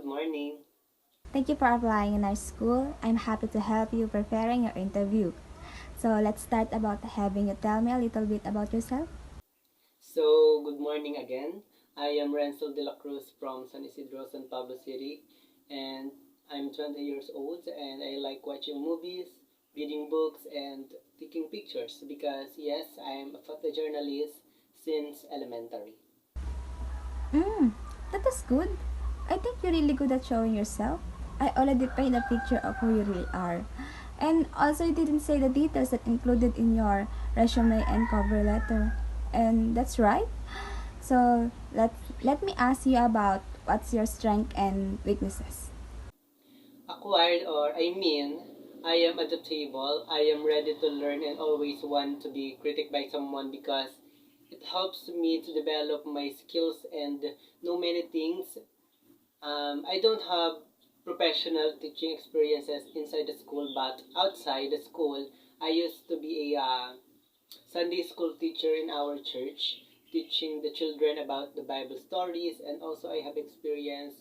morning. Thank you for applying in our school. I'm happy to help you preparing your interview. So let's start about having you tell me a little bit about yourself. Good morning again. I am Rencell Dela Cruz from San Isidro, San Pablo City, and I'm 20 years old and I like watching movies, reading books, and taking pictures because, yes, I'm a photojournalist since elementary. That is good. I think you're really good at showing yourself. I already paint a picture of who you really are. And also, you didn't say the details that included in your resume and cover letter. And that's right. So let me ask you about what's your strength and weaknesses. Acquired, or I am adaptable, I am ready to learn and always want to be critiqued by someone because it helps me to develop my skills and know many things. I don't have professional teaching experiences inside the school, but outside the school, I used to be a Sunday school teacher in our church, teaching the children about the Bible stories, and also I have experience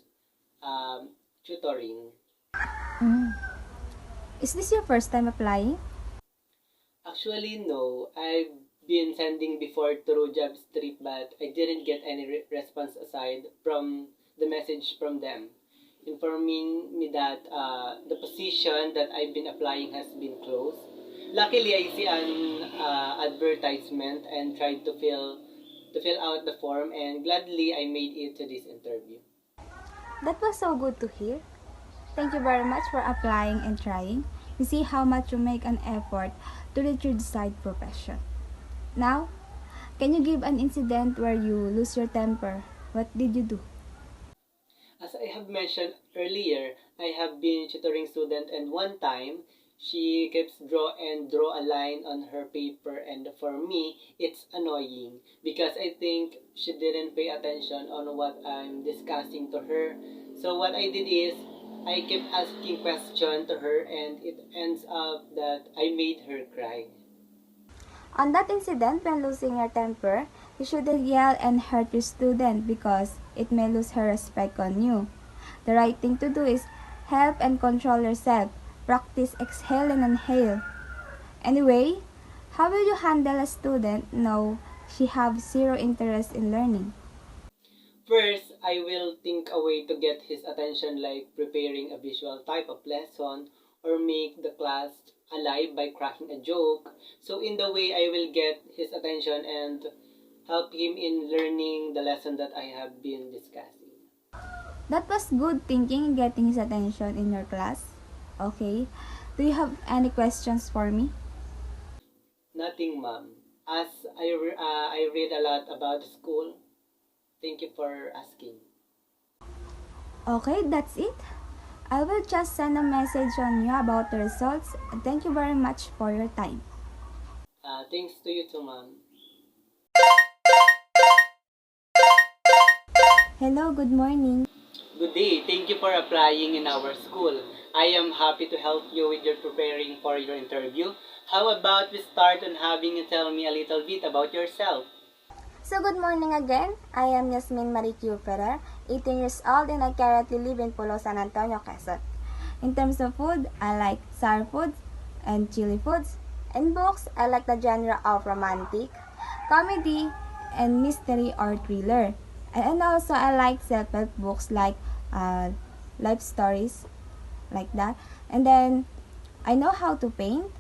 tutoring. Mm. Is this your first time applying? Actually, no. I've been sending before through Jobstreet, but I didn't get any response aside from the message from them, informing me that the position that I've been applying has been closed. Luckily, I see an advertisement and tried to fill out the form, and gladly I made it to this interview. That was so good to hear. Thank you very much for applying and trying. You see how much you make an effort to reach your desired profession. Now, can you give an incident where you lose your temper? What did you do? As I have mentioned earlier, I have been tutoring student, and one time she keeps draw a line on her paper, and for me it's annoying because I think she didn't pay attention on what I'm discussing to her. So what I did is I kept asking questions to her, and it ends up that I made her cry. On that incident, when losing your temper, you shouldn't yell and hurt your student because it may lose her respect on you. The right thing to do is help and control yourself. Practice exhale and inhale. Anyway, how will you handle a student know she have zero interest in learning? First, I will think a way to get his attention, like preparing a visual type of lesson or make the class alive by cracking a joke. So in the way I will get his attention and help him in learning the lesson that I have been discussing. That was good thinking in getting his attention in your class. Okay. Do you have any questions for me? Nothing, ma'am. As I read a lot about school, thank you for asking. Okay, that's it. I will just send a message on you about the results. Thank you very much for your time. Thanks to you too, ma'am. Hello, good morning. Good day. Thank you for applying in our school. I am happy to help you with your preparing for your interview. How about we start on having you tell me a little bit about yourself? So good morning again. I am Yasmin Ferrer, 18 years old and I currently live in Pulo, San Antonio, Quezon. In terms of food, I like sour foods and chili foods. In books, I like the genre of romantic, comedy, and mystery or thriller. And also, I like self-help books like life stories, like that. And then, I know how to paint.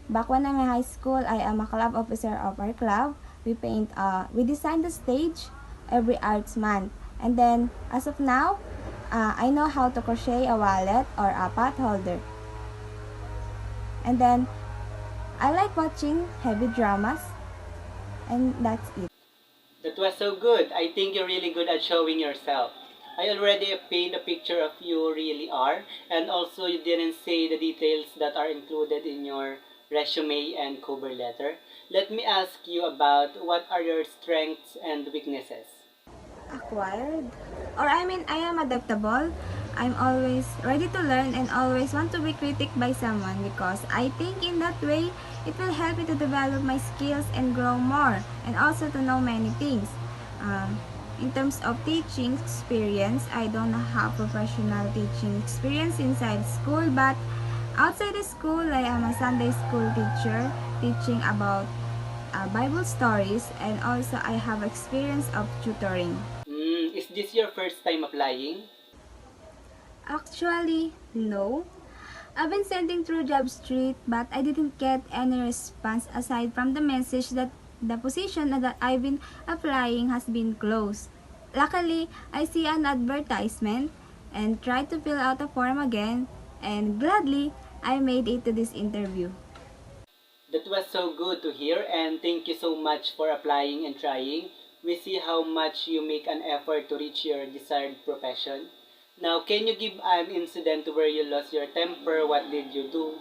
Back when I'm in high school, I am a club officer of our club. We design the stage every arts month. And then, as of now, I know how to crochet a wallet or a pot holder. And then, I like watching heavy dramas. And that's it. That was so good. I think you're really good at showing yourself. I already paint a picture of you really are, and also you didn't say the details that are included in your resume and cover letter. Let me ask you about what are your strengths and weaknesses. Acquired. I am adaptable. I'm always ready to learn and always want to be critiqued by someone because I think in that way it will help me to develop my skills and grow more and also to know many things. Um, In terms of teaching experience, I don't have professional teaching experience inside school, but outside the school, I am a Sunday school teacher teaching about Bible stories, and also I have experience of tutoring. Is this your first time applying? Actually, no. I've been sending through Job Street, but I didn't get any response aside from the message that the position that I've been applying has been closed. Luckily, I see an advertisement and tried to fill out a form again, and gladly, I made it to this interview. That was so good to hear, and thank you so much for applying and trying. We see how much you make an effort to reach your desired profession. Now, can you give an incident where you lost your temper? What did you do?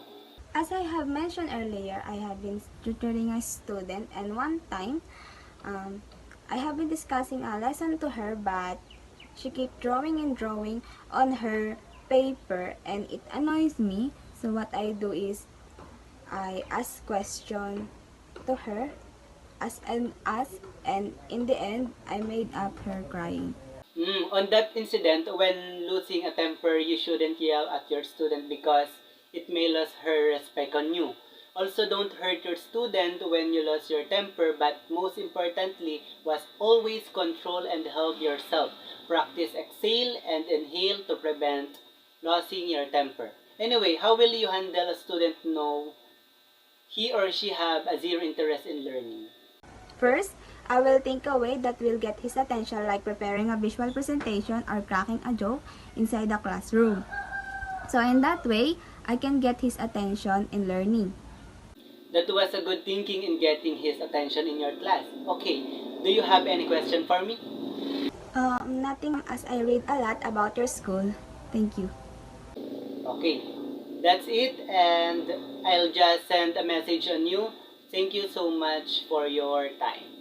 As I have mentioned earlier, I have been tutoring a student, and one time, I have been discussing a lesson to her, but she kept drawing and drawing on her paper, and it annoys me. So what I do is I ask question to her, and in the end, I made up her crying. On that incident, when losing a temper, you shouldn't yell at your student because it may lose her respect on you. Also, don't hurt your student when you lose your temper, but most importantly was always control and help yourself. Practice exhale and inhale to prevent losing your temper. Anyway, how will you handle a student know he or she have a zero interest in learning? First, I will think a way that will get his attention, like preparing a visual presentation or cracking a joke inside the classroom. So in that way, I can get his attention in learning. That was a good thinking in getting his attention in your class. Okay, do you have any question for me? Nothing, as I read a lot about your school. Thank you. Okay, that's it, and I'll just send a message on you. Thank you so much for your time.